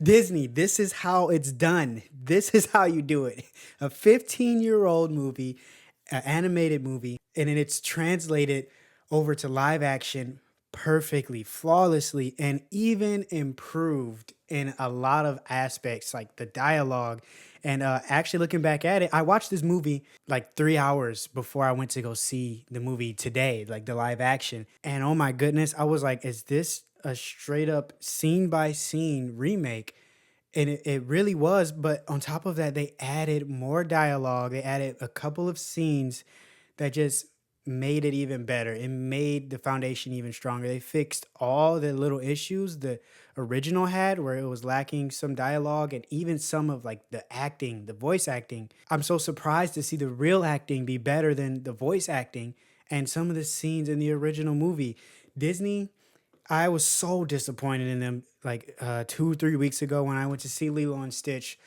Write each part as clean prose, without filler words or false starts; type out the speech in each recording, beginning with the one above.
Disney, this is how it's done. This is how you do it. A 15-year-old movie, an animated movie, and then it's translated over to live action perfectly, flawlessly, and even improved in a lot of aspects, like the dialogue. And actually, looking back at it, I watched this movie like 3 hours before I went to go see the movie today, like the live action. And oh my goodness, I was like, is this a straight up scene by scene remake? And it really was. But on top of that, they added more dialogue. They added a couple of scenes that just made it even better. It made the foundation even stronger. They fixed all the little issues the original had where it was lacking some dialogue and even some of like the acting, the voice acting. I'm so surprised to see the real acting be better than the voice acting and some of the scenes in the original movie. Disney, I was so disappointed in them like 2, 3 weeks ago when I went to see Lilo and Stitch.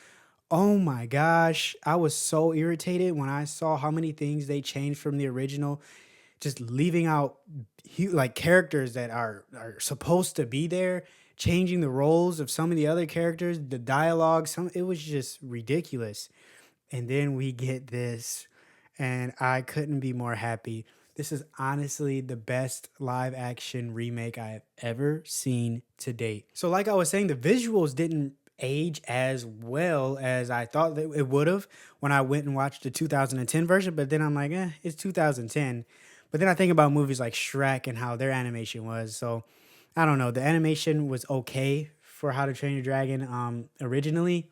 Oh my gosh, I was so irritated when I saw how many things they changed from the original, just leaving out like characters that are supposed to be there, changing the roles of some of the other characters, the dialogue, some it was just ridiculous. And then we get this, and I couldn't be more happy. This is honestly the best live action remake I have ever seen to date. So, like I was saying, the visuals didn't age as well as I thought that it would have when I went and watched the 2010 version. But then I'm like, it's 2010. But then I think about movies like Shrek and how their animation was. So I don't know. The animation was okay for How to Train Your Dragon originally,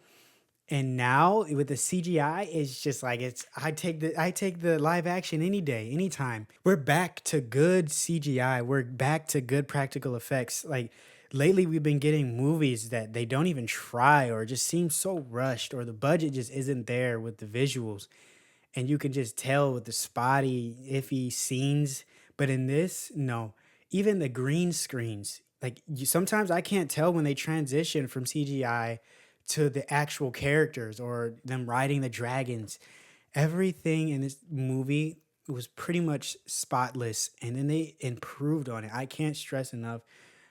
and now with the CGI, it's just like it's I take the live action any day, anytime. We're back to good CGI. We're back to good practical effects. Like lately we've been getting movies that they don't even try or just seem so rushed or the budget just isn't there with the visuals. And you can just tell with the spotty, iffy scenes. But in this, no. Even the green screens, like sometimes I can't tell when they transition from CGI to the actual characters or them riding the dragons. Everything in this movie was pretty much spotless, and then they improved on it. I can't stress enough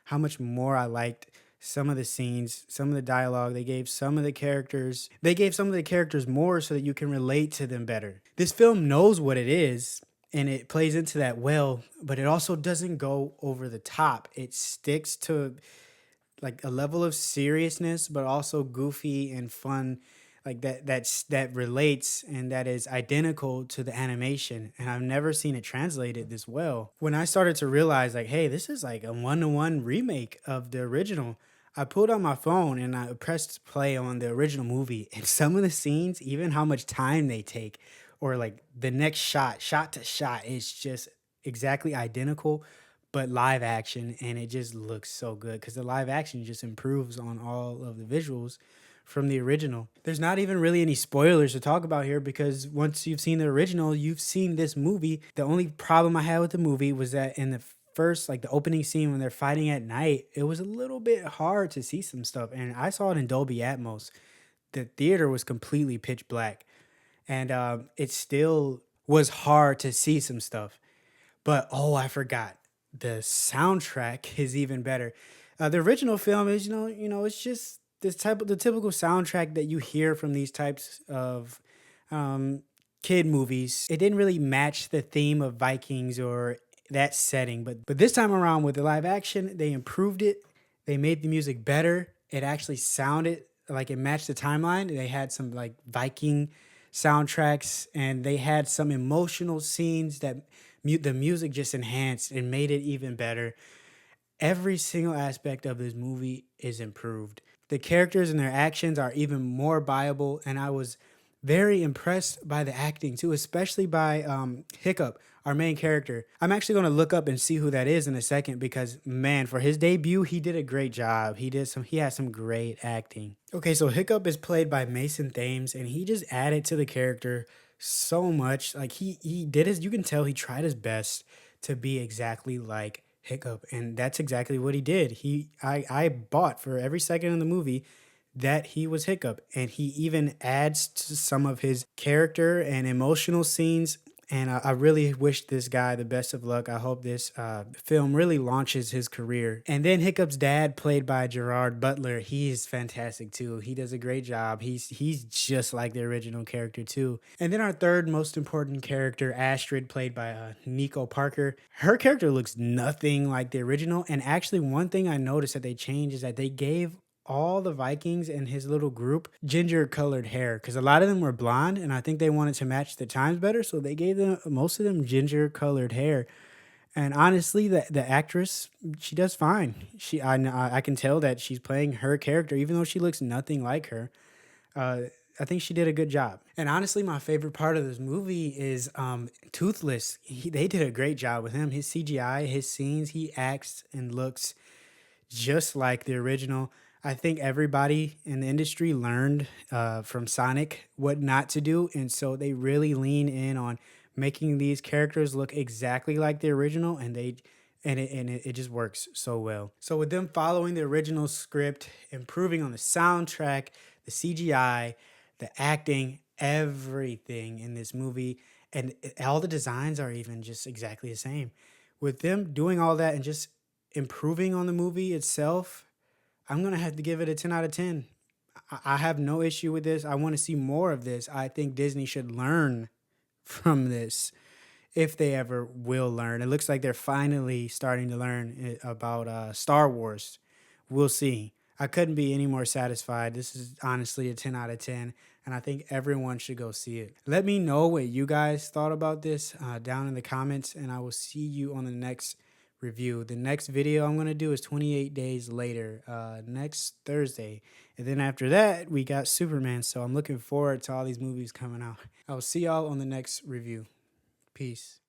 how much more I liked some of the scenes, some of the dialogue. They gave some of the characters more so that you can relate to them better. This film knows what it is and it plays into that well, but it also doesn't go over the top. It sticks to like a level of seriousness, but also goofy and fun, like that relates and that is identical to the animation. And I've never seen it translated this well. When I started to realize, like, hey, this is like a one-to-one remake of the original, I pulled out my phone and I pressed play on the original movie, and some of the scenes, even how much time they take, or like the next shot, shot to shot, is just exactly identical but live action, and it just looks so good because the live action just improves on all of the visuals from the original. There's not even really any spoilers to talk about here because once you've seen the original, you've seen this movie. The only problem I had with the movie was that in the first, like the opening scene when they're fighting at night, it was a little bit hard to see some stuff. And I saw it in Dolby Atmos. The theater was completely pitch black, and it still was hard to see some stuff. But oh, I forgot. The soundtrack is even better. The original film is, it's just the typical soundtrack that you hear from these types of um, kid movies. It didn't really match the theme of Vikings or that setting, but this time around with the live action, they improved it. They made the music better. It actually sounded like it matched the timeline. They had some like Viking soundtracks, and they had some emotional scenes that the music just enhanced and made it even better. Every single aspect of this movie is improved. The characters and their actions are even more viable, and I was very impressed by the acting too, especially by Hiccup, our main character. I'm actually going to look up and see who that is in a second because man, for his debut, he did a great job. He had some great acting. Okay, so Hiccup is played by Mason Thames, and he just added to the character so much. Like he did his, you can tell he tried his best to be exactly like Hiccup, and that's exactly what he did. I bought for every second in the movie that he was Hiccup, and he even adds to some of his character and emotional scenes And I really wish this guy the best of luck. I hope this film really launches his career. And then Hiccup's dad, played by Gerard Butler, he is fantastic too. He does a great job. He's just like the original character too. And then our third most important character, Astrid, played by Nico Parker. Her character looks nothing like the original. And actually, one thing I noticed that they changed is that they gave all the Vikings and his little group ginger colored hair, because a lot of them were blonde and I think they wanted to match the times better, so they gave them most of them ginger colored hair. And honestly, the actress, she does fine. I can tell that she's playing her character even though she looks nothing like her. uh I think she did a good job. And honestly, my favorite part of this movie is Toothless. They did a great job with him. His CGI, his scenes, he acts and looks just like the original. I think everybody in the industry learned from Sonic what not to do, and so they really lean in on making these characters look exactly like the original, and it just works so well. So with them following the original script, improving on the soundtrack, the CGI, the acting, everything in this movie, and all the designs are even just exactly the same. With them doing all that and just improving on the movie itself, I'm gonna have to give it a 10 out of 10. I have no issue with this. I want to see more of this. I think Disney should learn from this if they ever will learn. It looks like they're finally starting to learn about Star Wars. We'll see. I couldn't be any more satisfied. This is honestly a 10 out of 10, and I think everyone should go see it. Let me know what you guys thought about this down in the comments, and I will see you on the next review. The next video I'm going to do is 28 days later, next Thursday. And then after that, we got Superman. So I'm looking forward to all these movies coming out. I will see y'all on the next review. Peace.